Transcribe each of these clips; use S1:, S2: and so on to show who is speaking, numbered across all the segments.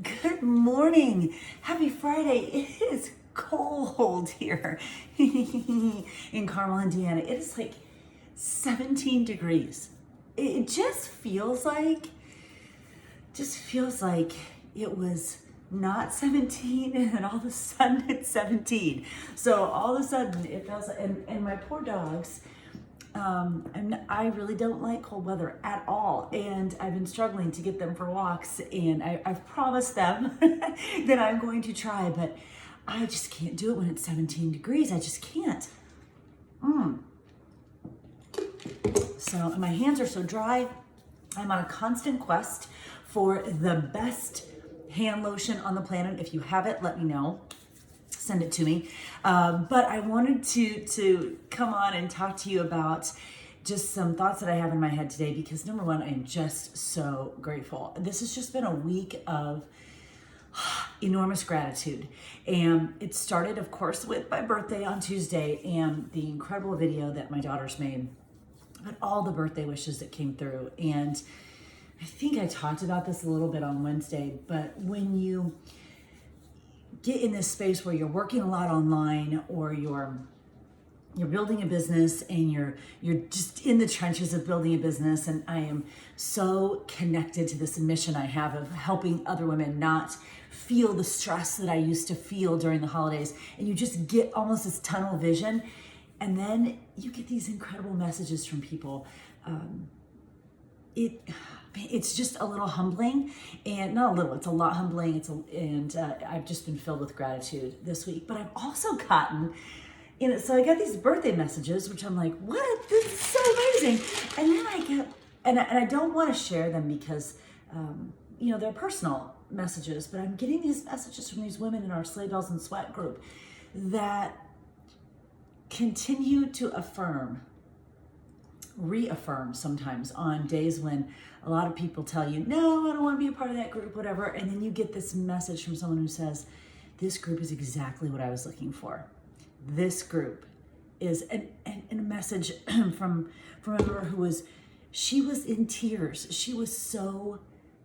S1: Good morning. Happy Friday. It is cold here in Carmel, Indiana. It is like 17 degrees. It just feels like it was not 17 and then all of a sudden it's 17. So all of a sudden it feels like, and my poor dogs, and I really don't like cold weather at all, and I've been struggling to get them for walks, and I've promised them that I'm going to try, but I just can't do it when it's 17 degrees. I just can't. So my hands are so dry. I'm on a constant quest for the best hand lotion on the planet. If you have it, let me know. Send it to me. But I wanted to come on and talk to you about just some thoughts that I have in my head today, because number one, I'm just so grateful. This has just been a week of enormous gratitude. And it started, of course, with my birthday on Tuesday and the incredible video that my daughters made, but all the birthday wishes that came through. And I think I talked about this a little bit on Wednesday, but when you get in this space where you're working a lot online, or you're building a business and you're just in the trenches of building a business, and I am so connected to this mission I have of helping other women not feel the stress that I used to feel during the holidays, and you just get almost this tunnel vision, and then you get these incredible messages from people. It's just a little humbling, and not a little, it's a lot humbling. I've just been filled with gratitude this week, but I've also gotten, so I got these birthday messages, which I'm like, what? This is so amazing. And then I get, and I don't want to share them because, they're personal messages, but I'm getting these messages from these women in our Sleighbells and Sweat group that continue to reaffirm sometimes on days when a lot of people tell you, no, I don't want to be a part of that group, whatever. And then you get this message from someone who says, this group is exactly what I was looking for. This group is, and a message from a member she was in tears. She was so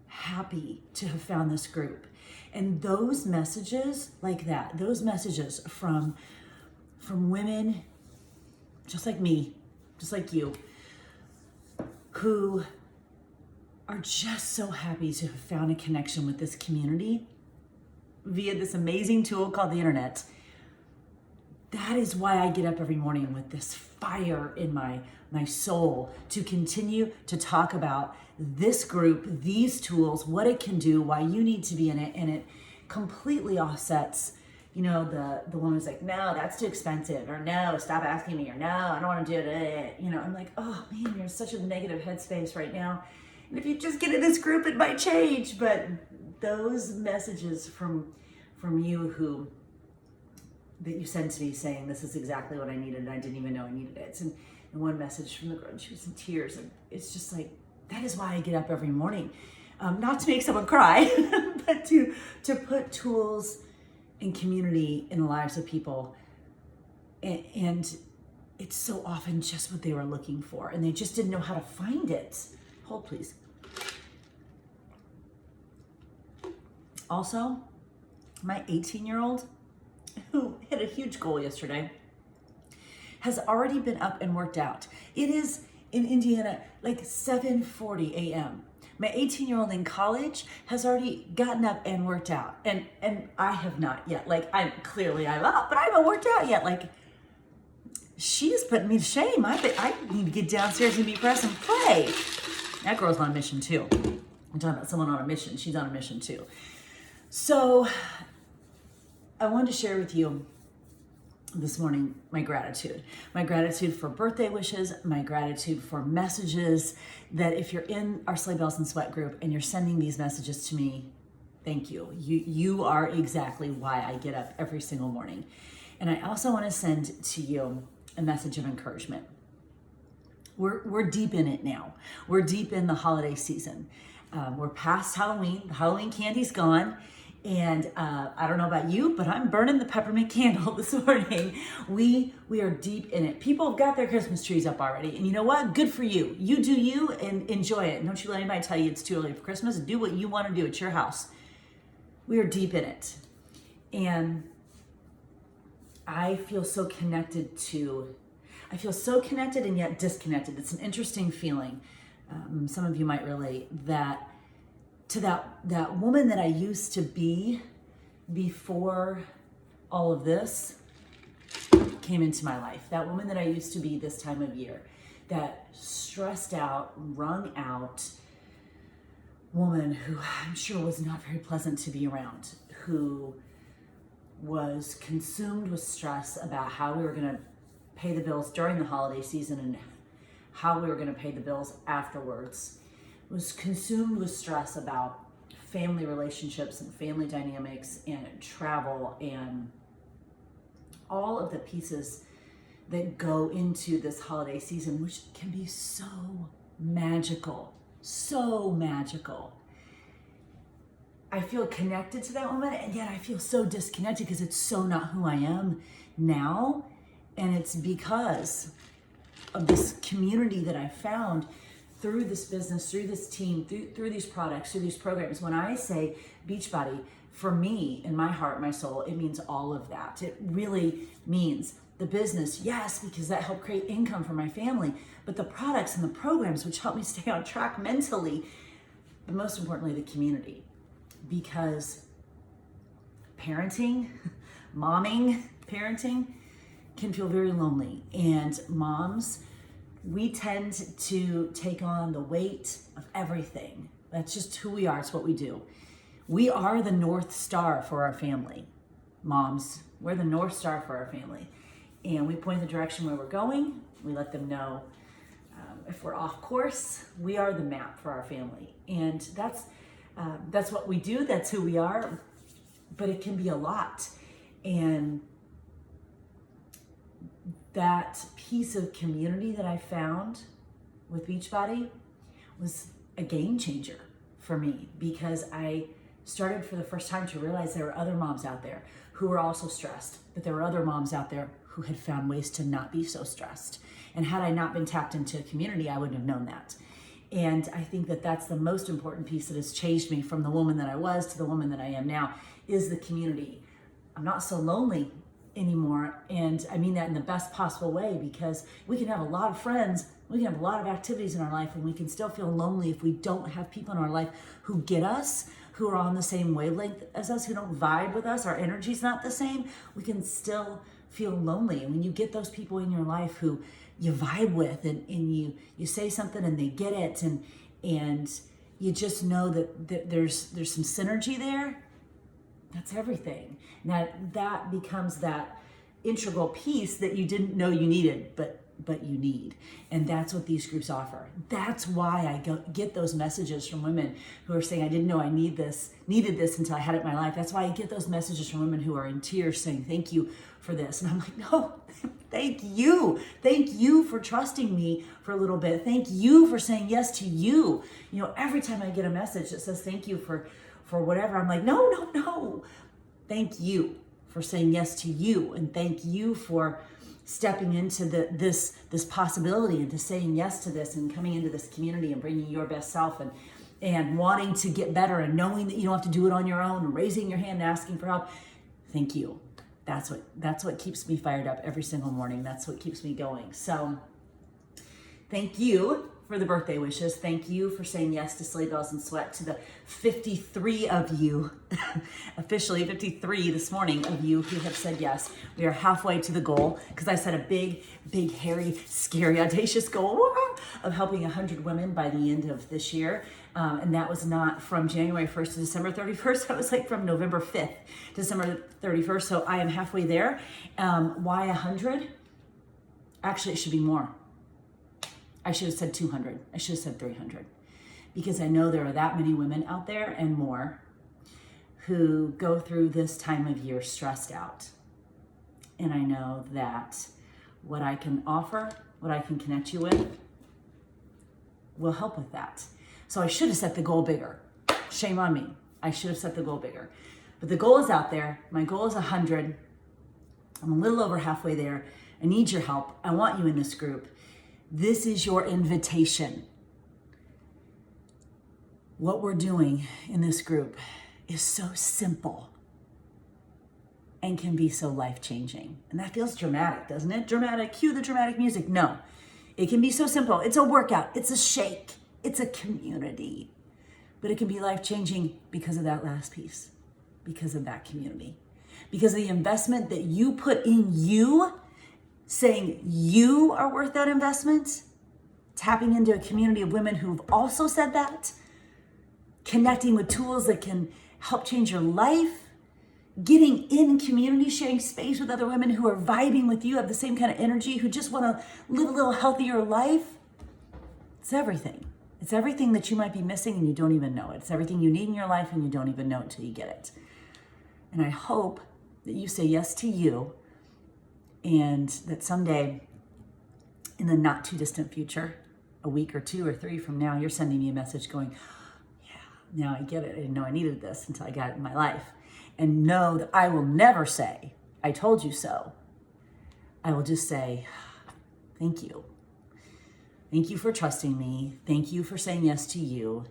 S1: happy to have found this group. And those messages like that, those messages from women just like me, just like you, who are just so happy to have found a connection with this community via this amazing tool called the internet. That is why I get up every morning with this fire in my soul to continue to talk about this group, these tools, what it can do, why you need to be in it, and it completely offsets the one who's like, no, that's too expensive, or no, stop asking me, or no, I don't want to do it. I'm like, oh man, you're in such a negative headspace right now. And if you just get in this group, it might change. But those messages from you that you sent to me saying, this is exactly what I needed, and I didn't even know I needed it. And one message from the girl, she was in tears, and it's just like, that is why I get up every morning. Not to make someone cry, but to put tools and community in the lives of people, and it's so often just what they were looking for, and they just didn't know how to find it. Hold please. Also, my 18-year-old, who hit a huge goal yesterday, has already been up and worked out. It is in Indiana like 7:40 a.m. My 18-year-old in college has already gotten up and worked out. And I have not yet. Like, I'm up, but I haven't worked out yet. Like, she's putting me to shame. I need to get downstairs and be press and play. That girl's on a mission too. I'm talking about someone on a mission. She's on a mission too. So I wanted to share with you this morning my gratitude for birthday wishes, my gratitude for messages, that if you're in our Sleighbells and Sweat group and you're sending these messages to me, thank you. You are exactly why I get up every single morning. And I also want to send to you a message of encouragement. We're deep in it now. We're deep in the holiday season. We're past Halloween. The Halloween candy's gone. And I don't know about you, but I'm burning the peppermint candle this morning. We are deep in it. People have got their Christmas trees up already. And you know what? Good for you. You do you and enjoy it. And don't you let anybody tell you it's too early for Christmas. Do what you want to do. It's your house. we are deep in it. And I feel so connected and yet disconnected. It's an interesting feeling. Some of you might relate to that woman that I used to be before all of this came into my life. That woman that I used to be this time of year, that stressed out, wrung out woman who I'm sure was not very pleasant to be around, who was consumed with stress about how we were going to pay the bills during the holiday season and how we were going to pay the bills afterwards, was consumed with stress about family relationships and family dynamics and travel and all of the pieces that go into this holiday season, which can be so magical, so magical. I feel connected to that woman, and yet I feel so disconnected because it's so not who I am now. And it's because of this community that I found through this business, through this team, through these products, through these programs. When I say Beachbody, for me, in my heart, my soul, it means all of that. It really means the business, yes, because that helped create income for my family, but the products and the programs which help me stay on track mentally, but most importantly, the community. Because parenting, parenting can feel very lonely. And moms, we tend to take on the weight of everything. That's just who we are. It's what we do. We are the North Star for our family. Moms, we're the North Star for our family. And we point the direction where we're going. We let them know if we're off course. We are the map for our family. And that's what we do. That's who we are. But it can be a lot. And that piece of community that I found with Beachbody was a game changer for me, because I started for the first time to realize there were other moms out there who were also stressed, but there were other moms out there who had found ways to not be so stressed. And had I not been tapped into a community, I wouldn't have known that. And I think that that's the most important piece that has changed me from the woman that I was to the woman that I am now, is the community. I'm not so lonely anymore. And I mean that in the best possible way, because we can have a lot of friends, we can have a lot of activities in our life, and we can still feel lonely if we don't have people in our life who get us, who are on the same wavelength as us, who don't vibe with us, our energy's not the same. We can still feel lonely. And when you get those people in your life who you vibe with, and you say something and they get it, and you just know that there's some synergy there, that's everything. Now that becomes that integral piece that you didn't know you needed, but you need. And that's what these groups offer. That's why I get those messages from women who are saying, I didn't know I needed this until I had it in my life. That's why I get those messages from women who are in tears saying, thank you for this. And I'm like, no, thank you. Thank you for trusting me for a little bit. Thank you for saying yes to you. You know, every time I get a message that says thank you for whatever, I'm like, no. Thank you for saying yes to you. And thank you for stepping into this possibility, and to saying yes to this, and coming into this community and bringing your best self, and wanting to get better, and knowing that you don't have to do it on your own, and raising your hand and asking for help. Thank you. That's what keeps me fired up every single morning. That's what keeps me going. So thank you for the birthday wishes. Thank you for saying yes to Sleighbells and Sweat. To the 53 of you, officially 53 this morning of you who have said yes. We are halfway to the goal, because I set a big, hairy, scary, audacious goal of helping 100 women by the end of this year. And that was not from January 1st to December 31st. That was like from November 5th to December 31st. So I am halfway there. Why 100? Actually, it should be more. I should have said 200. I should have said 300. Because I know there are that many women out there and more who go through this time of year stressed out. And I know that what I can offer, what I can connect you with, will help with that. So I should have set the goal bigger. Shame on me. I should have set the goal bigger. But the goal is out there. My goal is 100. I'm a little over halfway there. I need your help. I want you in this group. This is your invitation. What we're doing in this group is so simple and can be so life-changing. And that feels dramatic, doesn't it? Dramatic, cue the dramatic music. No, it can be so simple. It's a workout, it's a shake, it's a community. But it can be life-changing because of that last piece, because of that community, because of the investment that you put in you, saying you are worth that investment, tapping into a community of women who've also said that, connecting with tools that can help change your life, getting in community, sharing space with other women who are vibing with you, have the same kind of energy, who just want to live a little healthier life. It's everything. It's everything that you might be missing and you don't even know it. It's everything you need in your life and you don't even know it until you get it. And I hope that you say yes to you, and that someday in the not too distant future, a week or 2 or 3 from now, you're sending me a message going, yeah, now I get it. I didn't know I needed this until I got it in my life. And know that I will never say, I told you so. I will just say, thank you. Thank you for trusting me. Thank you for saying yes to you.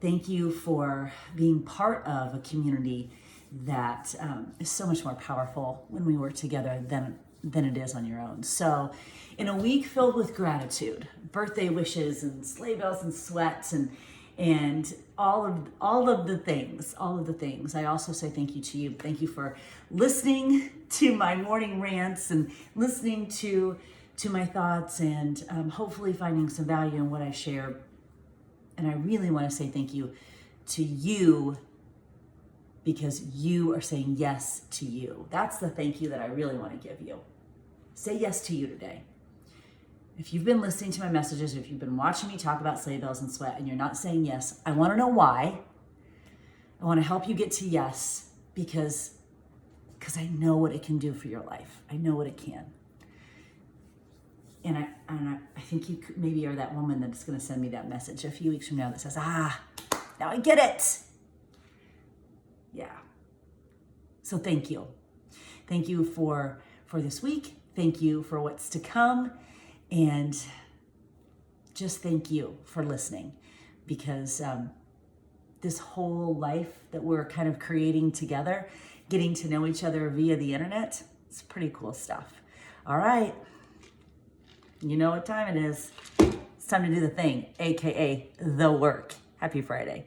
S1: Thank you for being part of a community that is so much more powerful when we work together than it is on your own. So in a week filled with gratitude, birthday wishes and Sleighbells and Sweat and all of the things, I also say thank you to you. Thank you for listening to my morning rants and listening to my thoughts, and hopefully finding some value in what I share. And I really want to say thank you to you, because you are saying yes to you. That's the thank you that I really want to give you. Say yes to you today. If you've been listening to my messages, if you've been watching me talk about Sleighbells and Sweat and you're not saying yes, I want to know why. I want to help you get to yes, because I know what it can do for your life. I know what it can. And I think you maybe are that woman that's going to send me that message a few weeks from now that says, now I get it. Yeah. So thank you. Thank you for this week. Thank you for what's to come. And just thank you for listening, because this whole life that we're kind of creating together, getting to know each other via the internet, it's pretty cool stuff. All right. You know what time it is. It's time to do the thing, AKA the work. Happy Friday.